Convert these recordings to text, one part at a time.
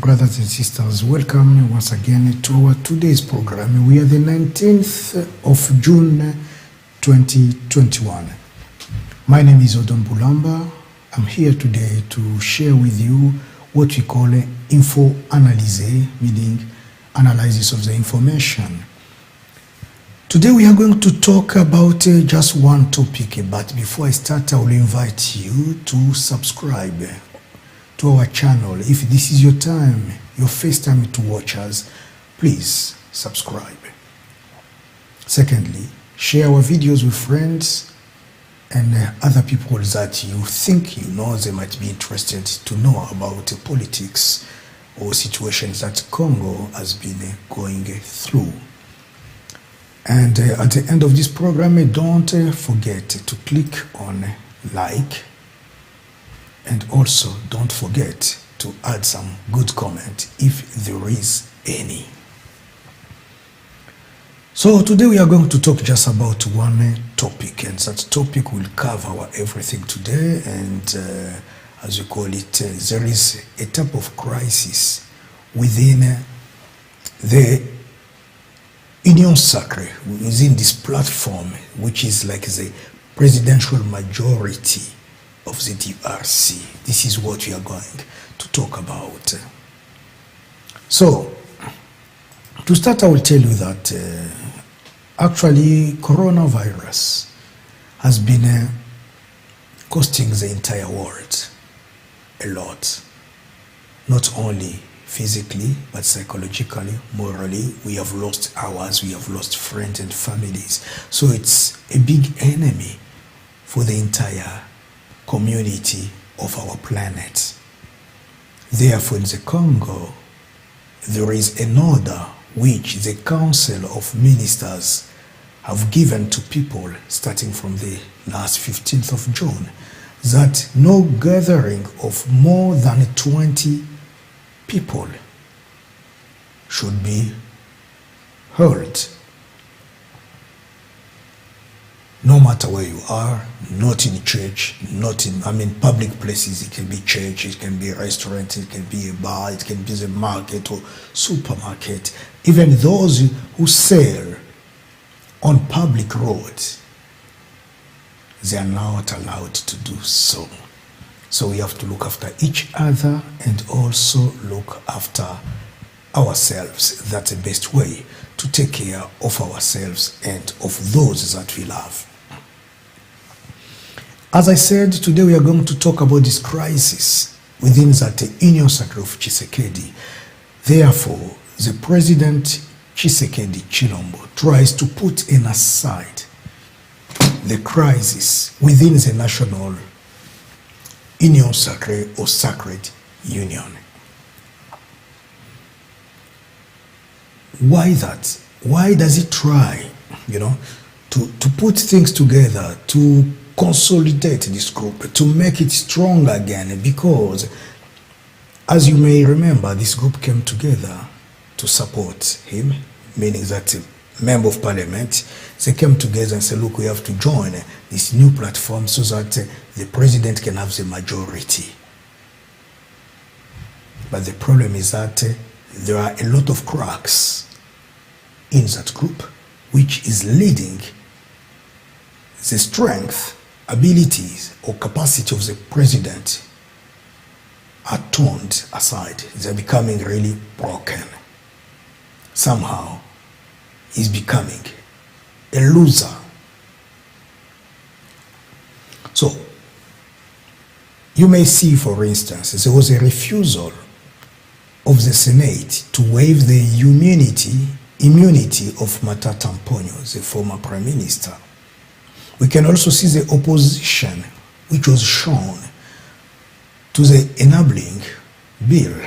Brothers and sisters, welcome once again to our today's program. We are the 19th of June 2021. My name is Odon Bulamba. I'm here today to share with you what we call info analyse, meaning analysis of the information. Today we are going to talk about just one topic, but before I start, I will invite you to subscribe to our channel. If this is your time, your first time to watch us, please subscribe. Secondly, share our videos with friends and other people that you think you know they might be interested to know about politics or situations that Congo has been going through. And at the end of this program, don't forget to click on like, and also don't forget to add some good comment if there is any. So today we are going to talk just about one topic, and that topic will cover everything today. And as we call it, there is a type of crisis within the Union Sacrée, within this platform, which is like the presidential majority of the DRC. This is what we are going to talk about. So, to start, I will tell you that actually coronavirus has been costing the entire world a lot. Not only physically, but psychologically, morally. We have lost ours, we have lost friends and families. So it's a big enemy for the entire community of our planet. Therefore, in the Congo, there is an order which the Council of Ministers have given to people starting from the last 15th of June, that no gathering of more than 20 people should be held. No matter where you are, not in church, not in, public places. It can be church, it can be a restaurant, it can be a bar, it can be the market or supermarket. Even those who sell on public roads, they are not allowed to do so. So we have to look after each other and also look after ourselves. That's the best way to take care of ourselves and of those that we love. As I said, today we are going to talk about this crisis within that Union Sacrée of Tshisekedi. Therefore, the President Tshisekedi Chilombo tries to put in aside the crisis within the national Union Sacrée or Sacred Union. Why that? Why does he try, to put things together, to consolidate this group, to make it strong again? Because, as you may remember, this group came together to support him, meaning that member of parliament, they came together and said, look, we have to join this new platform so that the president can have the majority. But the problem is that there are a lot of cracks in that group, which is leading the strength, abilities, or capacity of the president are turned aside. They're becoming really broken. Somehow, he's becoming a loser. So, you may see, for instance, there was a refusal of the Senate to waive the immunity of Matata Mponyo, the former Prime Minister. We can also see the opposition which was shown to the enabling bill.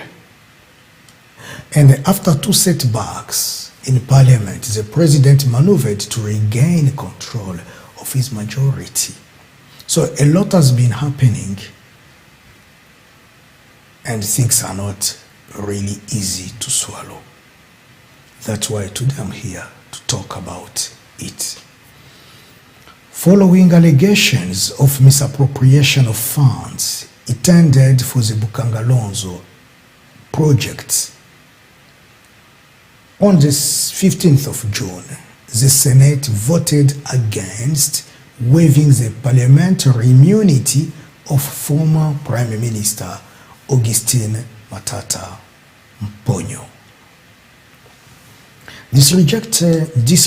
And after two setbacks in Parliament, the President maneuvered to regain control of his majority. So a lot has been happening, and things are not really easy to swallow. That's why today I'm here to talk about it. Following allegations of misappropriation of funds intended for the Bukangalonzo projects. On the 15th of June, the Senate voted against waiving the parliamentary immunity of former Prime Minister Augustin Matata Mponyo. This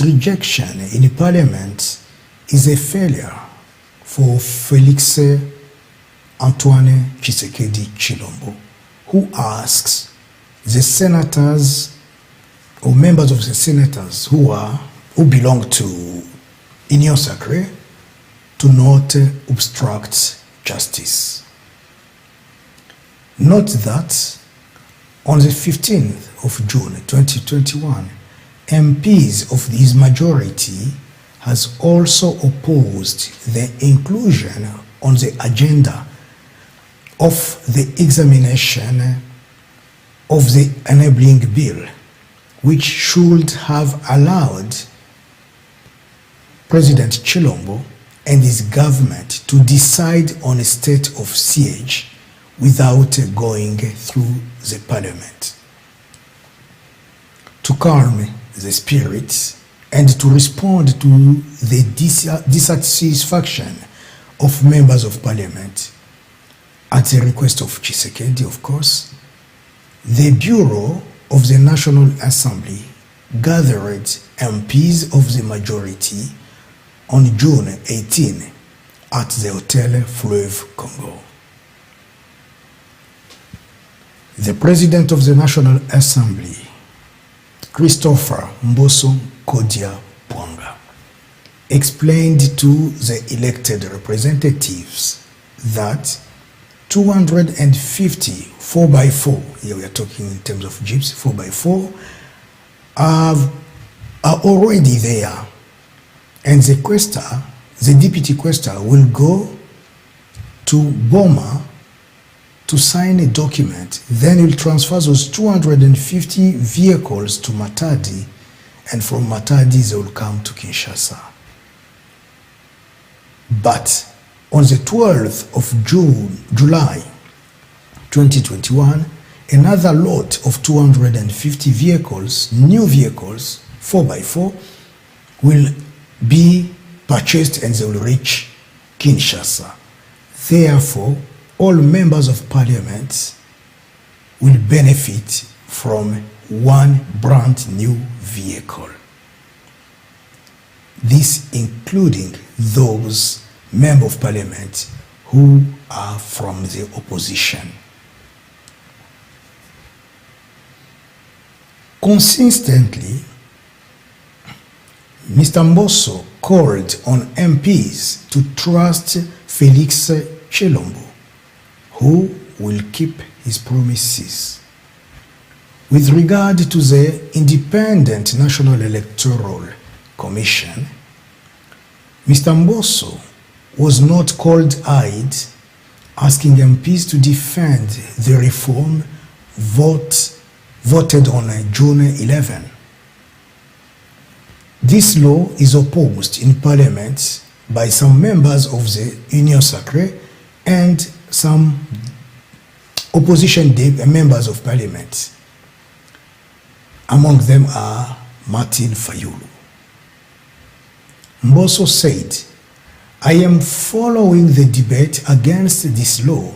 rejection in Parliament is a failure for Felix Antoine Tshisekedi Tshilombo, who asks the senators or members of the senators who belong to Union Sacrée to not obstruct justice. Note that on the 15th of June 2021, MPs of his majority has also opposed the inclusion on the agenda of the examination of the enabling bill, which should have allowed President Tshilombo and his government to decide on a state of siege without going through the parliament. To calm the spirits and to respond to the dissatisfaction of members of parliament, at the request of Tshisekedi, of course, the Bureau of the National Assembly gathered MPs of the majority on June 18 at the Hotel Fleuve Congo. The President of the National Assembly, Christopher Mboso Kodia Pwanga, explained to the elected representatives that 250 4x4, here we are talking in terms of JEEPS, 4x4, are already there. And the questor, the deputy questor, will go to Boma to sign a document. Then he'll transfer those 250 vehicles to Matadi, and from Matadi they will come to Kinshasa. But on the 12th of July 2021, another lot of 250 vehicles, new vehicles, 4x4, will be purchased and they will reach Kinshasa. Therefore, all members of parliament will benefit from one brand new vehicle. This including those members of parliament who are from the opposition. Consistently, Mr. Mboso called on MPs to trust Felix Tshilombo, who will keep his promises. With regard to the Independent National Electoral Commission, Mr. Mboso was not cold-eyed, asking MPs to defend the reform voted on June 11. This law is opposed in Parliament by some members of the Union Sacrée and some opposition members of Parliament. Among them are Martin Fayulu. Mboso said, "I am following the debate against this law.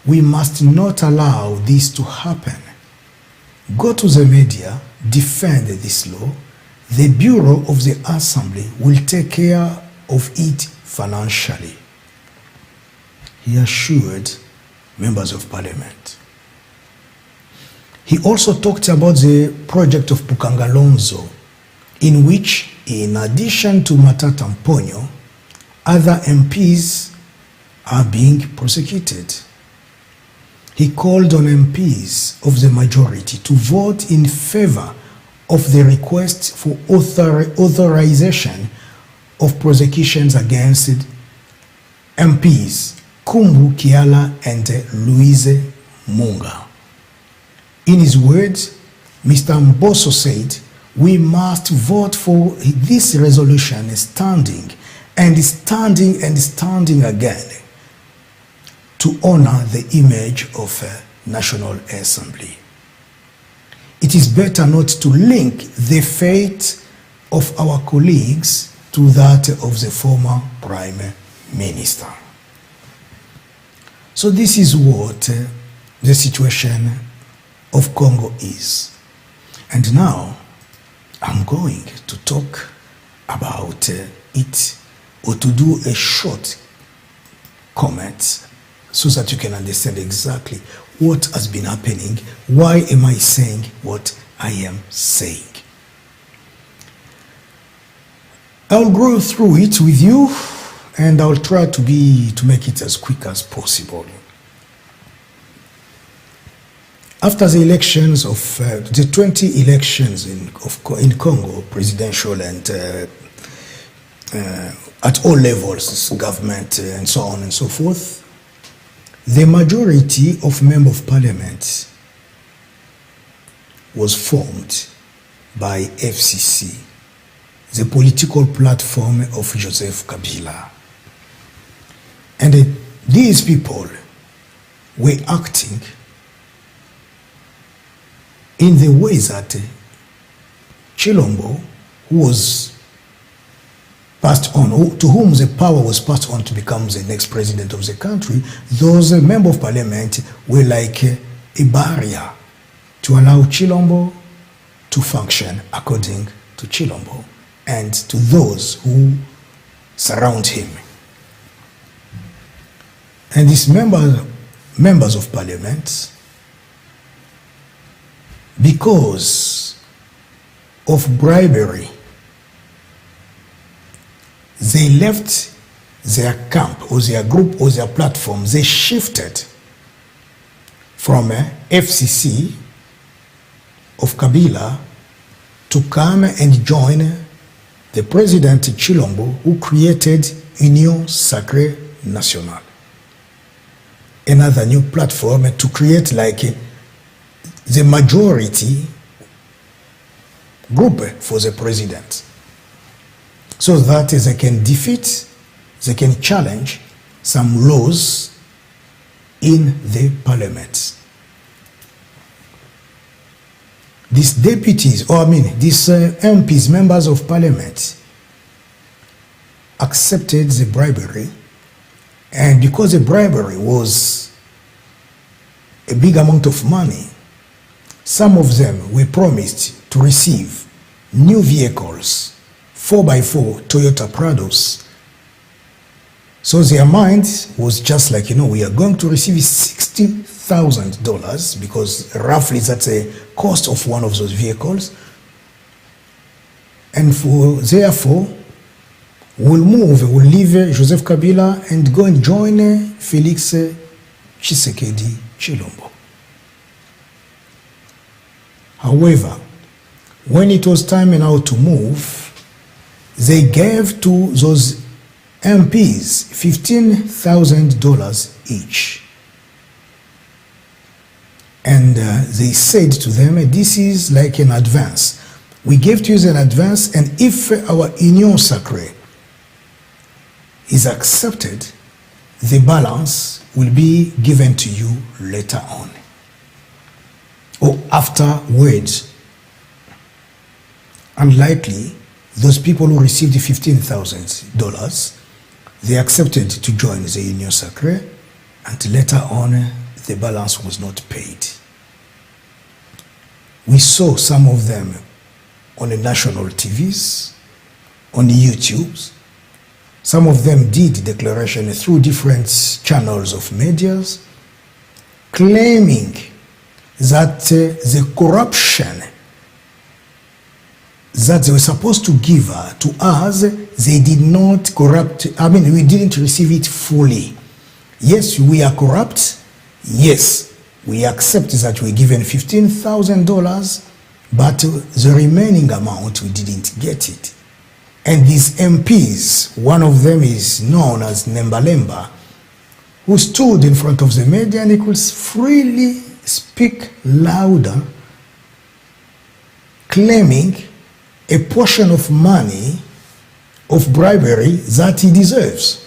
We must not allow this to happen. Go to the media, defend this law. The Bureau of the Assembly will take care of it financially," he assured members of Parliament. He also talked about the project of Pukangalonzo, in which, in addition to Matata Mponyo, other MPs are being prosecuted. He called on MPs of the majority to vote in favor of the request for authorization of prosecutions against MPs Kumbu Kiala and Louise Munga. In his words, Mr. Mboso said, "We must vote for this resolution standing again to honor the image of a National Assembly." it is better not to link the fate of our colleagues to that of the former Prime Minister. So this is what the situation of Congo is. And now I'm going to talk about it, or to do a short comment so that you can understand exactly what has been happening. Why am I saying what I am saying? I'll go through it with you, and I'll try to make it as quick as possible. After the elections of the 20 elections in Congo, presidential and at all levels, government and so on and so forth, the majority of members of parliament was formed by FCC, the political platform of Joseph Kabila. And these people were acting in the way that Chilombo, who was passed on, to whom the power was passed on to become the next president of the country, those members of parliament were like a barrier to allow Chilombo to function according to Chilombo and to those who surround him. And these members of parliament, because of bribery, they left their camp or their group or their platform. They shifted from FCC of Kabila to come and join the President Chilombo, who created Union Sacrée Nationale, another new platform to create like the majority group for the president, so that they can defeat, they can challenge some laws in the parliament. These deputies, these MPs, members of parliament, accepted the bribery, and because the bribery was a big amount of money, some of them were promised to receive new vehicles, 4x4 Toyota Prados. So their mind was just like, we are going to receive $60,000, because roughly that's a cost of one of those vehicles. And therefore, we'll leave Joseph Kabila and go and join Felix Tshisekedi Chilombo. However, when it was time now to move, they gave to those MPs $15,000 each. And they said to them, this is like an advance. We gave to you an advance, and if our Union Sacrée is accepted, the balance will be given to you later on, or afterwards. Unlikely, those people who received the $15,000, they accepted to join the Union Sacrée, and later on, the balance was not paid. We saw some of them on the national TVs, on the YouTubes. Some of them did declaration through different channels of medias, claiming that the corruption that they were supposed to give to us, they did not corrupt. We didn't receive it fully. Yes, we are corrupt. Yes, we accept that we're given $15,000, but the remaining amount, we didn't get it. And these MPs, one of them is known as Nembalemba, who stood in front of the media and he could freely speak louder, claiming a portion of money of bribery that he deserves,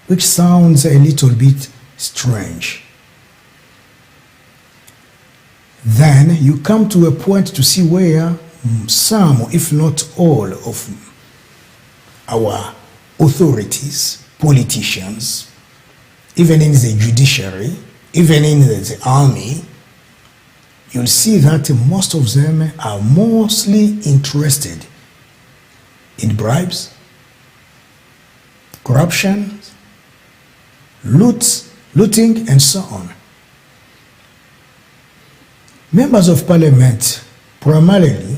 which sounds a little bit strange. then you come to a point to see where some, if not all, of our authorities, politicians, even in the judiciary, even in the army, you'll see that most of them are mostly interested in bribes, corruption, looting, and so on. Members of parliament, primarily,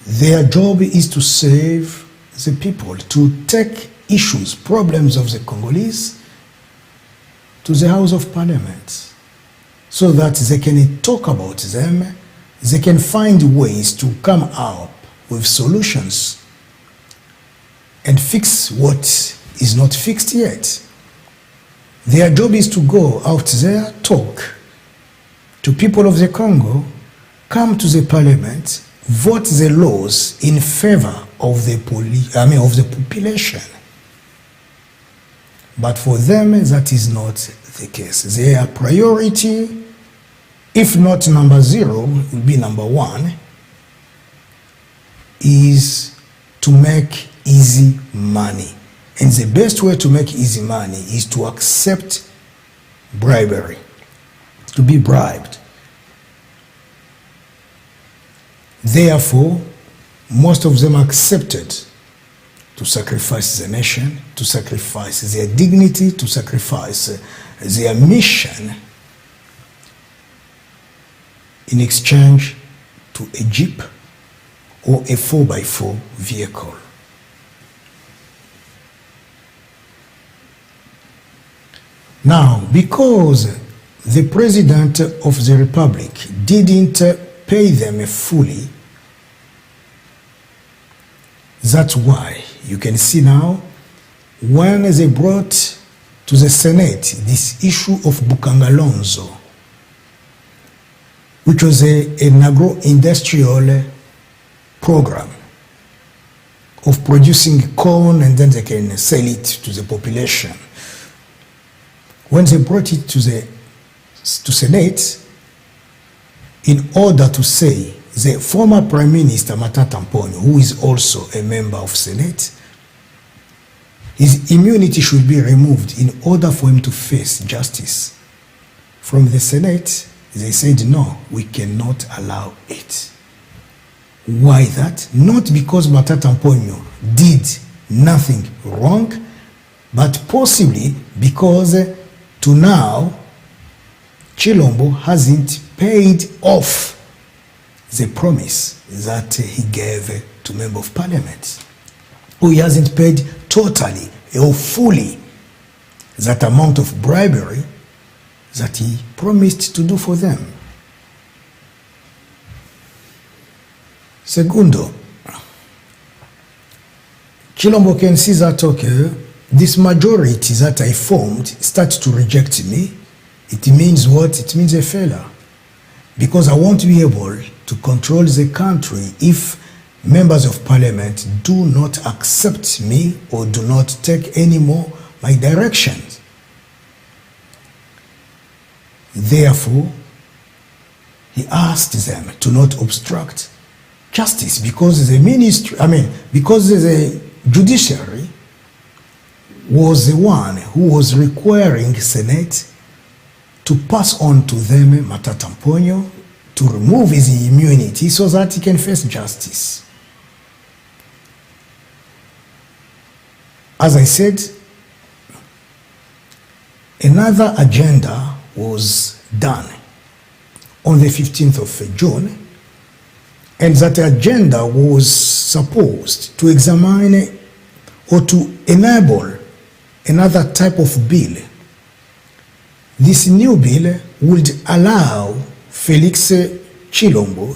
their job is to serve the people, to take issues, problems of the Congolese to the House of Parliament, so that they can talk about them, they can find ways to come up with solutions and fix what is not fixed yet. Their job is to go out there, talk to people of the Congo, come to the parliament, vote the laws in favor of the population. But for them, that is not the case. Their priority, if not number 0, will be number 1, is to make easy money. And the best way to make easy money is to accept bribery, to be bribed. Therefore, most of them accepted to sacrifice the nation, to sacrifice their dignity, to sacrifice their mission in exchange to a jeep or a 4x4 vehicle. Now, because the President of the Republic didn't pay them fully, that's why you can see now when they brought to the Senate this issue of Bukangalonzo, which was an agro-industrial program of producing corn and then they can sell it to the population. When they brought it to Senate, in order to say the former Prime Minister Matata Mponyo, who is also a member of Senate, his immunity should be removed in order for him to face justice. From the Senate, they said, no, we cannot allow it. Why that? Not because Matata Mponyo did nothing wrong, but possibly because to now, Chilombo hasn't paid off the promise that he gave to Member of Parliament. Or he hasn't paid totally or fully that amount of bribery that he promised to do for them. Segundo, Chilombo can see that, okay, this majority that I formed starts to reject me. It means what? It means a failure. Because I won't be able to control the country if members of parliament do not accept me or do not take any more my directions. Therefore, he asked them to not obstruct justice because the ministry, because the judiciary was the one who was requiring Senate to pass on to them Matata Mponyo to remove his immunity so that he can face justice. As I said, another agenda was done on the 15th of June, and that agenda was supposed to examine or to enable another type of bill. This new bill would allow Felix Chilombo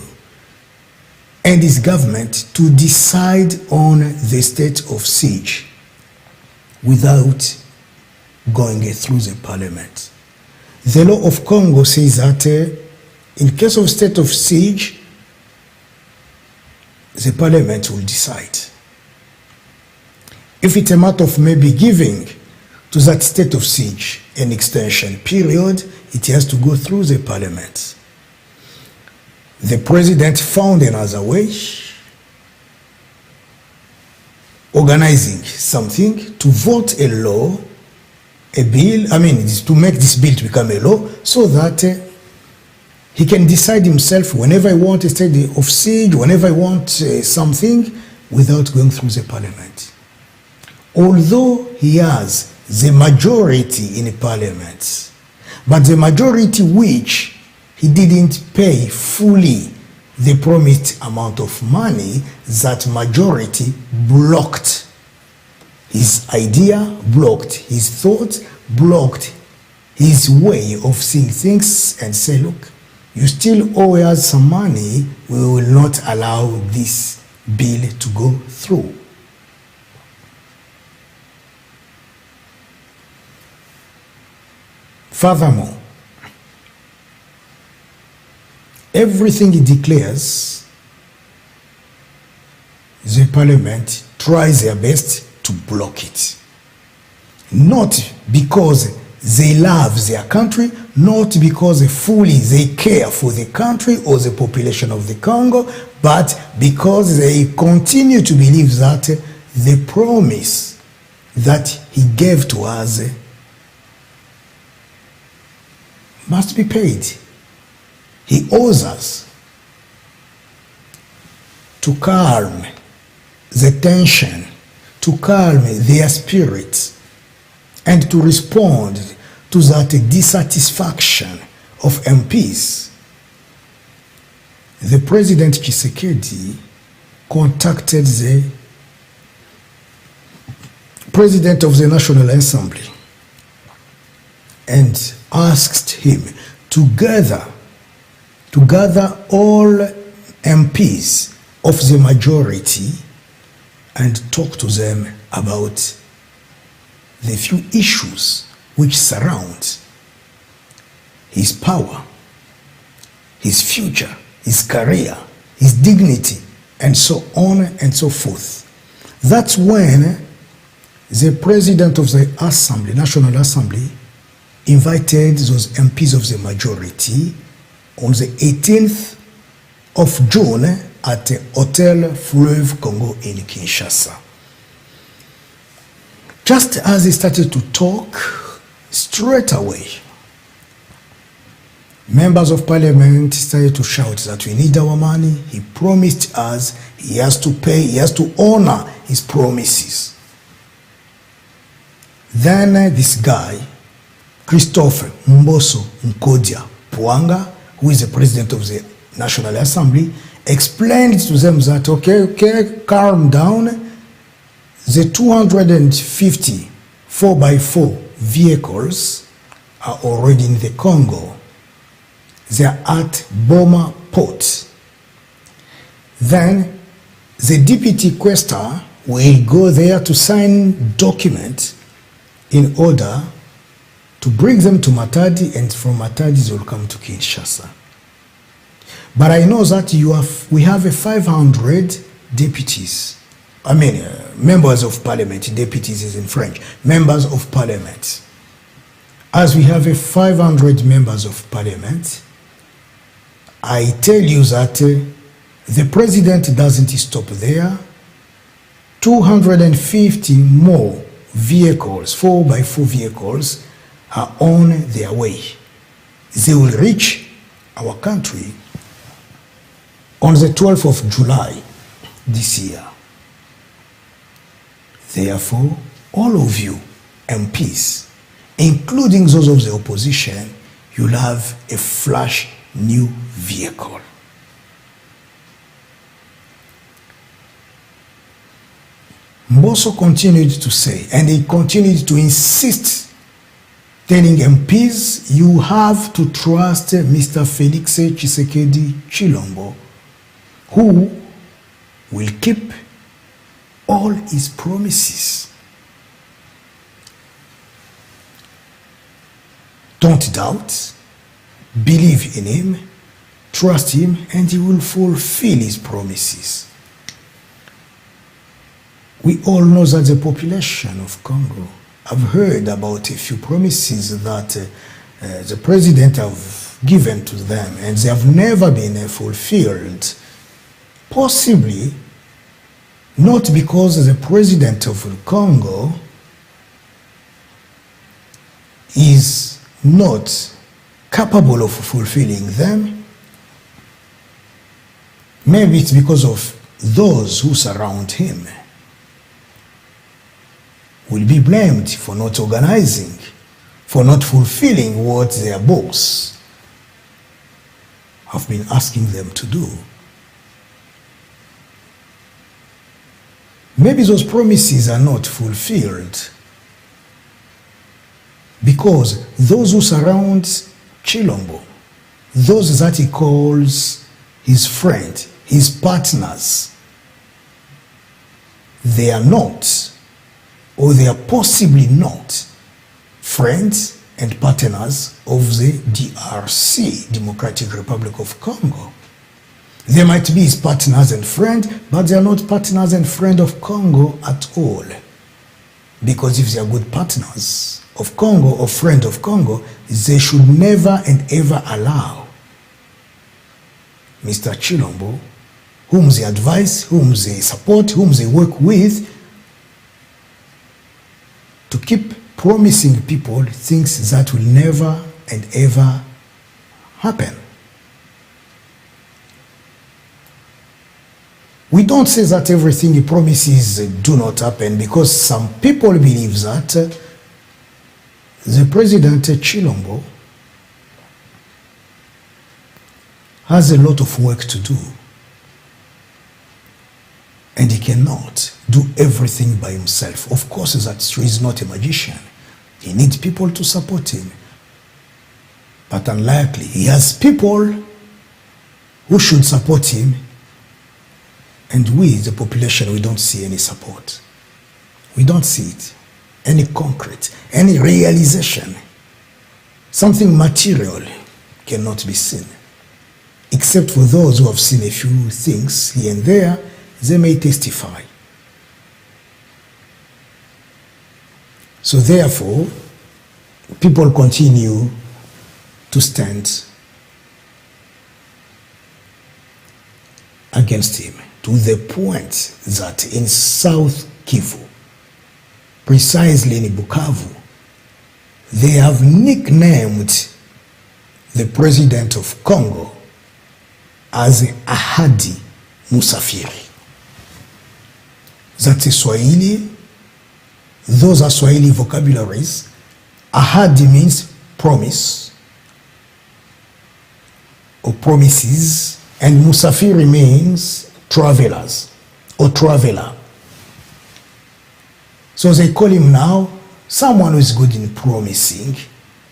and his government to decide on the state of siege without going through the parliament. The law of Congo says that in case of state of siege, the parliament will decide. If it's a matter of maybe giving to that state of siege an extension period, it has to go through the parliament. the president found another way, organizing something to vote a law, a bill, to make this bill to become a law, so that he can decide himself whenever he wants a state of siege, whenever he wants something, without going through the parliament. Although he has the majority in the parliament, but the majority which he didn't pay fully the promised amount of money, that majority blocked his idea, blocked his thought, blocked his way of seeing things, and say, look, you still owe us some money, we will not allow this bill to go through. Furthermore, everything he declares, the parliament tries their best to block it. Not because they love their country, not because fully they care for the country or the population of the Congo, but because they continue to believe that the promise that he gave to us must be paid. He owes us to calm the tension, to calm their spirits, and to respond to that dissatisfaction of MPs. The President Tshisekedi contacted the President of the National Assembly and asked him to gather all MPs of the majority and talk to them about the few issues which surround his power, his future, his career, his dignity, and so on and so forth. That's when the President of the Assembly, National Assembly, invited those MPs of the majority on the 18th of June at the Hotel Fleuve Congo in Kinshasa. Just as he started to talk, straight away, members of parliament started to shout that we need our money. He promised us, he has to pay, he has to honor his promises. Then this guy, Christophe Mboso Nkodia Puanga, who is the president of the National Assembly, explained to them that, okay, calm down. The 250 4x4 vehicles are already in the Congo. They are at Boma Port. Then the deputy questor will go there to sign documents in order to bring them to Matadi, and from Matadi they will come to Kinshasa. But I know that we have 500 deputies. Members of parliament. Deputies is in French. Members of parliament. As we have 500 members of parliament, I tell you that the president doesn't stop there. 250 more vehicles, 4x4 vehicles, are on their way. They will reach our country on the 12th of July this year. Therefore, all of you MPs, including those of the opposition, you'll have a flash new vehicle. Mboso continued to say, and he continued to insist, telling MPs, you have to trust Mr. Felix Tshisekedi Chilombo, who will keep all his promises. Don't doubt, believe in him, trust him, and he will fulfill his promises. We all know that the population of Congo have heard about a few promises that the president have given to them, and they have never been fulfilled. Possibly not because the president of Congo is not capable of fulfilling them. Maybe it's because of those who surround him will be blamed for not organizing, for not fulfilling what their boss have been asking them to do. Maybe those promises are not fulfilled because those who surround Chilombo, those that he calls his friend, his partners, they are not, or they are possibly not, friends and partners of the DRC, Democratic Republic of Congo. They might be his partners and friends, but they are not partners and friends of Congo at all. Because if they are good partners of Congo or friends of Congo, they should never and ever allow Mr. Chilombo, whom they advise, whom they support, whom they work with, to keep promising people things that will never and ever happen. We don't say that everything he promises do not happen, because some people believe that the President Chilombo has a lot of work to do, and he cannot do everything by himself. Of course, that's true. He's not a magician. He needs people to support him. But unlikely, he has people who should support him, and we, the population, we don't see any support. We don't see it, any concrete, any realization. Something material cannot be seen, except for those who have seen a few things here and there. They may testify. So therefore, people continue to stand against him, to the point that in South Kivu, precisely in Bukavu, they have nicknamed the president of Congo as Ahadi Musafiri. That's a Swahili. Those are Swahili vocabularies. Ahadi means promise or promises, and Musafiri means travelers or traveler. So they call him now someone who is good in promising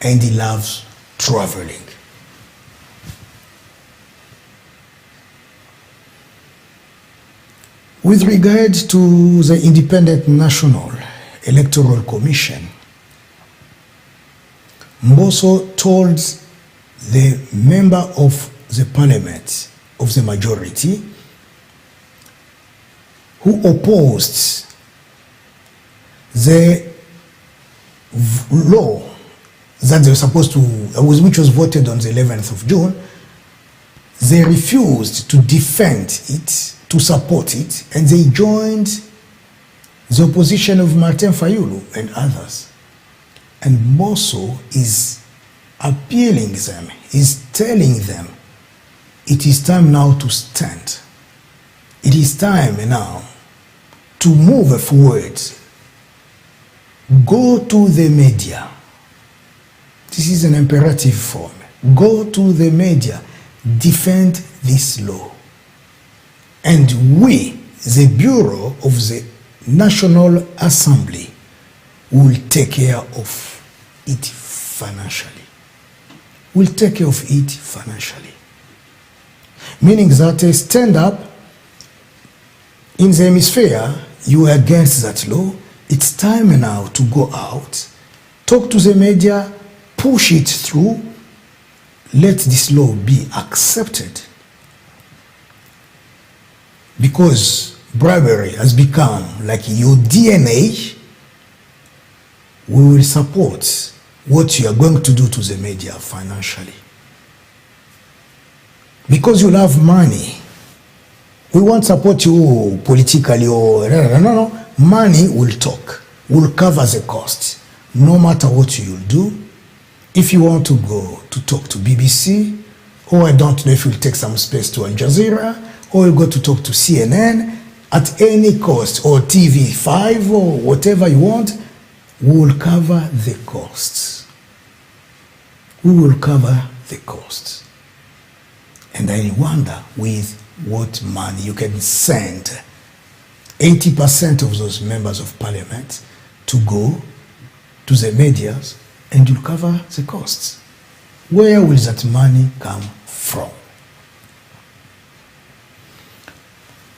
and he loves traveling. With regard to the Independent National Electoral Commission, Mboso told the member of the parliament of the majority who opposed the law that they were supposed to, which was voted on the 11th of June, they refused to defend it, to support it, and they joined the opposition of Martin Fayulu and others. And Mboso is appealing them, is telling them, it is time now to stand. It is time now to move forward. Go to the media. This is an imperative form. Go to the media. Defend this law. And we, the Bureau of the National Assembly, will take care of it financially. We'll take care of it financially. Meaning that stand up in the hemisphere, you are against that law. It's time now to go out, talk to the media, push it through, let this law be accepted. Because bribery has become like your DNA, we will support what you are going to do to the media financially. because you love money. We won't support you politically or no. Money will talk, will cover the cost, no matter what you'll do. If you want to go to talk to BBC, or I don't know if you'll take some space to Al Jazeera, or you go to talk to CNN, at any cost, or TV5, or whatever you want, we will cover the costs. We will cover the costs. And I wonder with what money you can send 80% of those members of parliament to go to the medias and you'll cover the costs. Where will that money come from?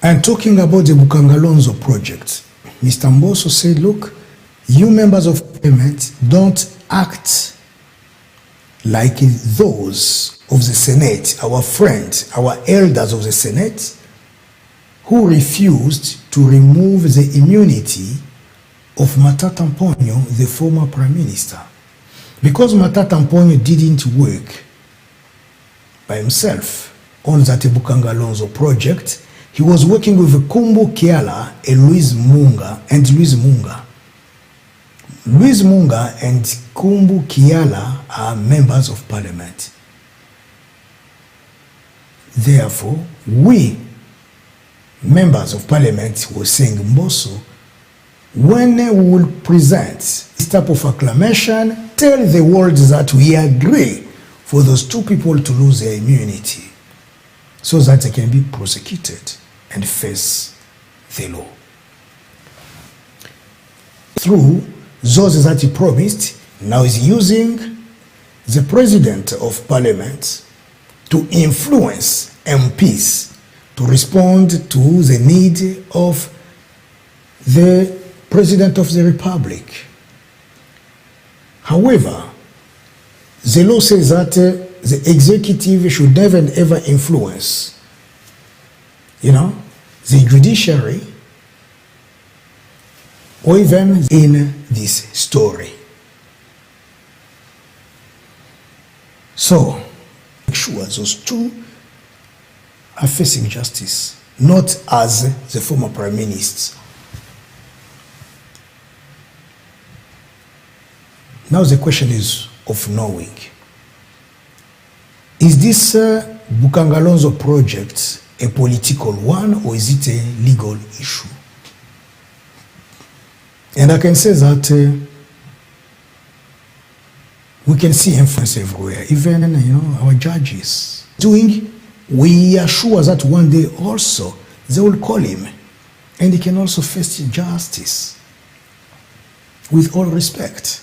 And talking about the Bukangalonzo project, Mr. Mboso said, look, you members of parliament don't act like those of the Senate, our friends, our elders of the Senate, who refused to remove the immunity of Matata Mponyo, the former prime minister. Because Matata Mponyo didn't work by himself on that Bukangalonzo project, he was working with Kumbu Kiala and Louise Munga. Louise Munga and Kumbu Kiala are members of parliament. Therefore, we, members of parliament, were saying, Mboso, when we will present this type of acclamation, tell the world that we agree for those two people to lose their immunity so that they can be prosecuted and face the law. Through those that he promised, now he's using the president of parliament to influence MPs to respond to the need of the President of the Republic. However, the law says that the executive should never and ever influence, the judiciary or even in this story. So, make sure those two are facing justice, not as the former prime minister. Now the question is of knowing, is this Bukangalonzo project a political one or is it a legal issue? And I can say that we can see influence everywhere, even our judges we are sure that one day also they will call him and he can also face justice with all respect.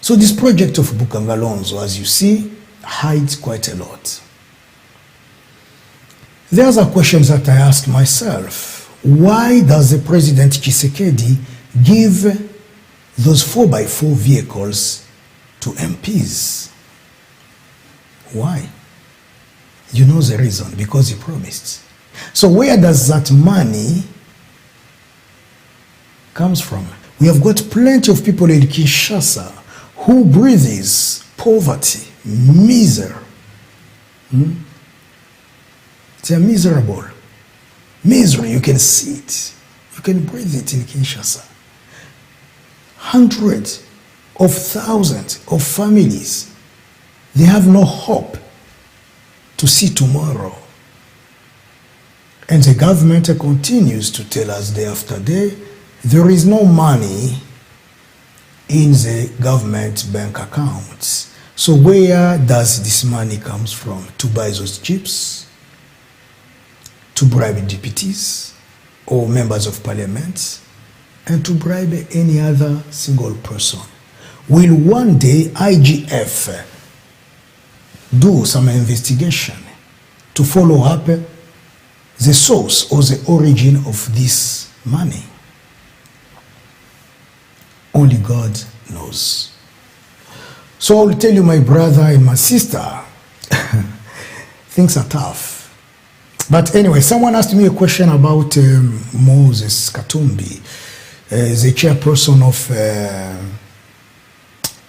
So this project of Bukangalonzo, as you see, hides quite a lot. There's a question that I ask myself. Why does the President Tshisekedi give those 4x4 vehicles to MPs? Why? You know the reason, because he promised. So where does that money comes from? We have got plenty of people in Kinshasa who breathes poverty, misery. They are miserable. Misery, you can see it. You can breathe it in Kinshasa. Hundreds of thousands of families, they have no hope to see tomorrow. And the government continues to tell us day after day, there is no money in the government bank accounts. So where does this money comes from? To buy those JEEPS, to bribe deputies or members of parliament, and to bribe any other single person. Will one day IGF do some investigation to follow up the source or the origin of this money? Only God knows. So I will tell you, my brother and my sister, things are tough. But anyway, someone asked me a question about Moses Katumbi, the chairperson of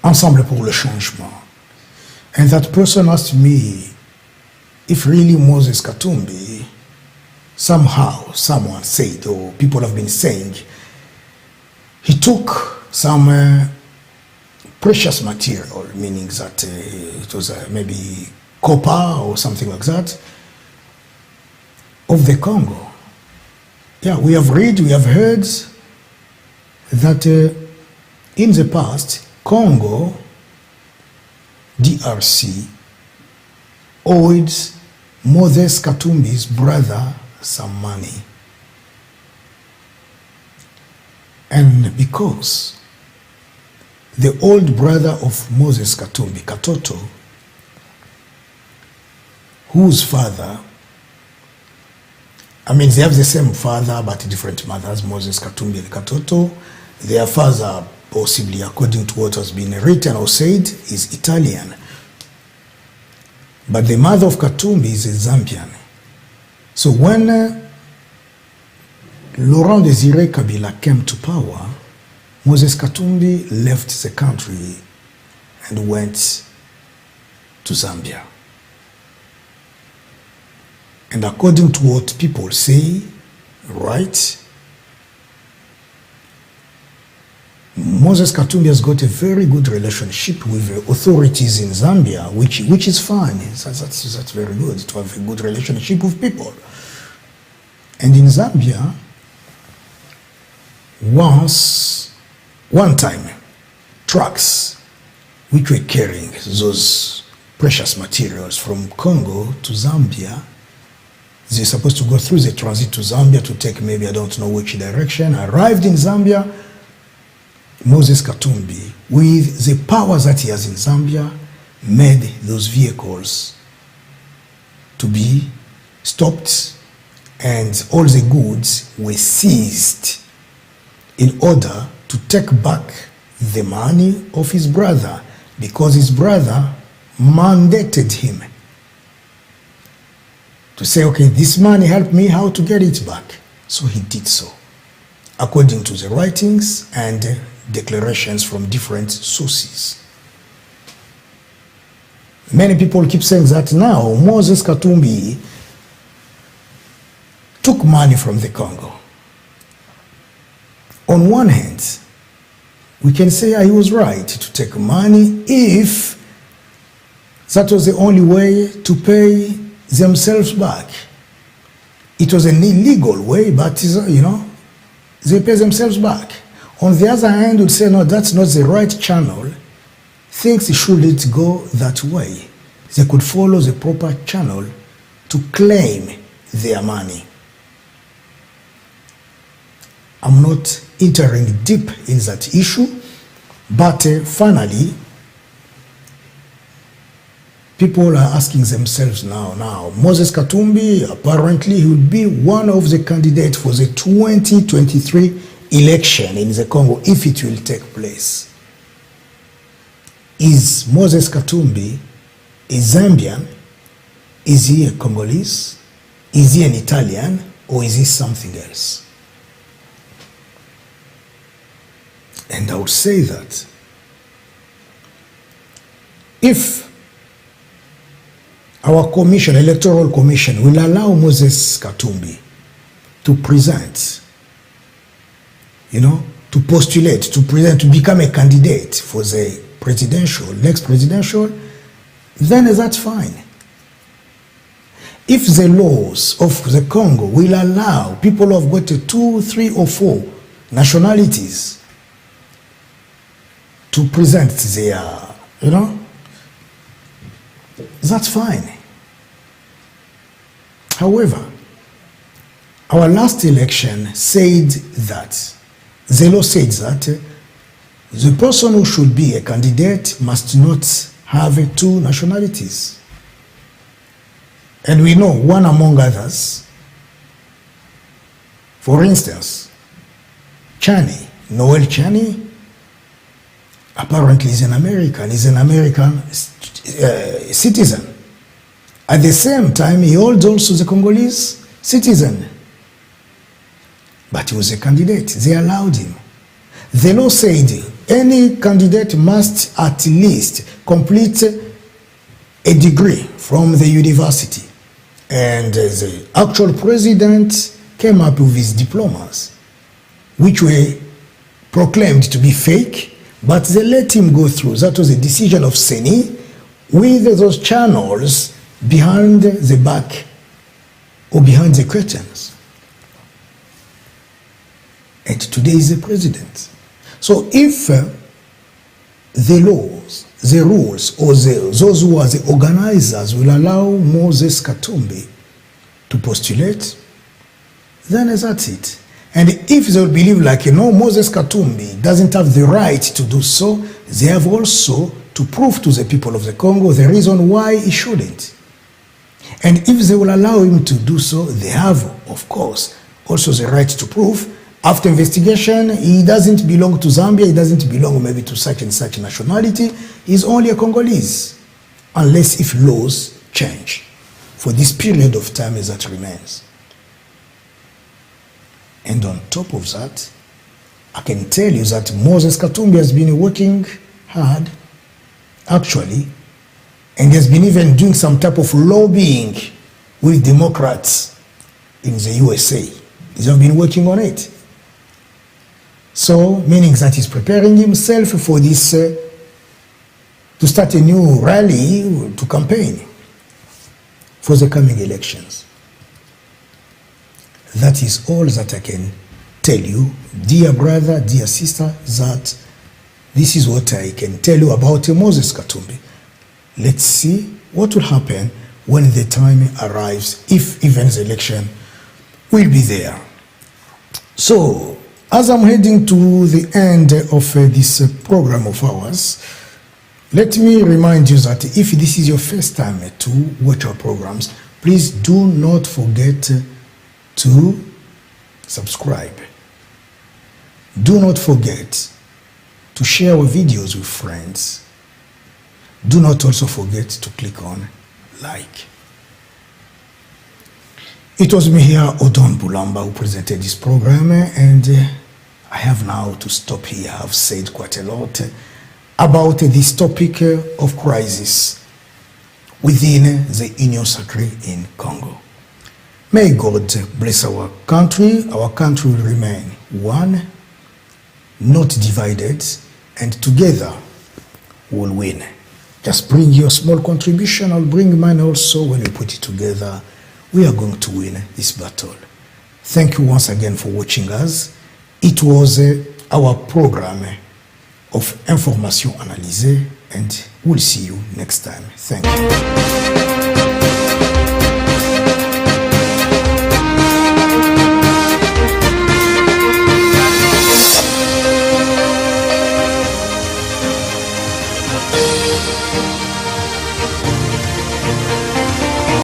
Ensemble pour le Changement. And that person asked me if really Moses Katumbi, somehow someone said, or people have been saying, he took some precious material, meaning that it was maybe copper or something like that, of the Congo. Yeah, we have read, we have heard that in the past, Congo, DRC, owed Moses Katumbi's brother some money. And because the old brother of Moses Katumbi, Katoto, whose father, I mean, they have the same father but different mothers, Moses Katumbi and Katoto. Their father, possibly according to what has been written or said, is Italian. But the mother of Katumbi is a Zambian. So when Laurent Désiré Kabila came to power, Moses Katumbi left the country and went to Zambia. And according to what people say, right, Moses Katumbi has got a very good relationship with the authorities in Zambia, which is fine. That's very good to have a good relationship with people. And in Zambia, one time, trucks which were carrying those precious materials from Congo to Zambia, they're supposed to go through the transit to Zambia to take maybe I don't know which direction, arrived in Zambia. Moses Katumbi, with the powers that he has in Zambia, made those vehicles to be stopped and all the goods were seized in order to take back the money of his brother, because his brother mandated him to say, okay, this money helped me, how to get it back? So he did so, according to the writings and declarations from different sources. Many people keep saying that now Moses Katumbi took money from the Congo. On one hand, we can say he was right to take money if that was the only way to pay themselves back. It was an illegal way, but you know, they pay themselves back. On the other hand, we'd say, no, that's not the right channel. Things shouldn't go that way. They could follow the proper channel to claim their money. I'm not entering deep in that issue, but finally, people are asking themselves now, Moses Katumbi, apparently he will be one of the candidates for the 2023 election in the Congo, if it will take place. Is Moses Katumbi a Zambian? Is he a Congolese? Is he an Italian? Or is he something else? And I would say that if our commission, electoral commission, will allow Moses Katumbi to present, you know, to postulate, to present, to become a candidate for the next presidential, then that's fine. If the laws of the Congo will allow people who have got 2, 3, or 4 nationalities to present their, you know, that's fine. However, our last election said that, the law said that the person who should be a candidate must not have 2 nationalities. And we know one among others, for instance, Noel Chani, apparently is an American citizen. At the same time, he holds also the Congolese citizen. But he was a candidate. They allowed him. The law said any candidate must at least complete a degree from the university, and the actual president came up with his diplomas, which were proclaimed to be fake, but they let him go through. That was a decision of Seni, with those channels behind the back or behind the curtains. And today is the president. So if the laws, the rules, or those who are the organizers will allow Moses Katumbi to postulate, then that's it. And if they will believe like, Moses Katumbi doesn't have the right to do so, they have also to prove to the people of the Congo the reason why he shouldn't. And if they will allow him to do so, they have, of course, also the right to prove, after investigation, he doesn't belong to Zambia, he doesn't belong maybe to such and such nationality, he's only a Congolese, unless if laws change for this period of time as that remains. And on top of that, I can tell you that Moses Katumbi has been working hard, actually, and has been even doing some type of lobbying with Democrats in the USA. He has been working on it. So, meaning that he's preparing himself for this, to start a new rally to campaign for the coming elections. That is all that I can tell you, dear brother, dear sister, that this is what I can tell you about Moses Katumbi. Let's see what will happen when the time arrives, if even the election will be there. So, as I'm heading to the end of this program of ours, let me remind you that if this is your first time to watch our programs, please do not forget to subscribe. Do not forget to share our videos with friends. Do not also forget to click on like. It was me here, Odon Bulamba, who presented this program, and I have now to stop here. I've said quite a lot about this topic of crisis within the Union Sacrée in Congo. May God bless our country. Our country will remain one, not divided, and together we'll win. Just bring your small contribution. I'll bring mine also. When we put it together, we are going to win this battle. Thank you once again for watching us. It was our program of Information Analysée, and we'll see you next time. Thank you.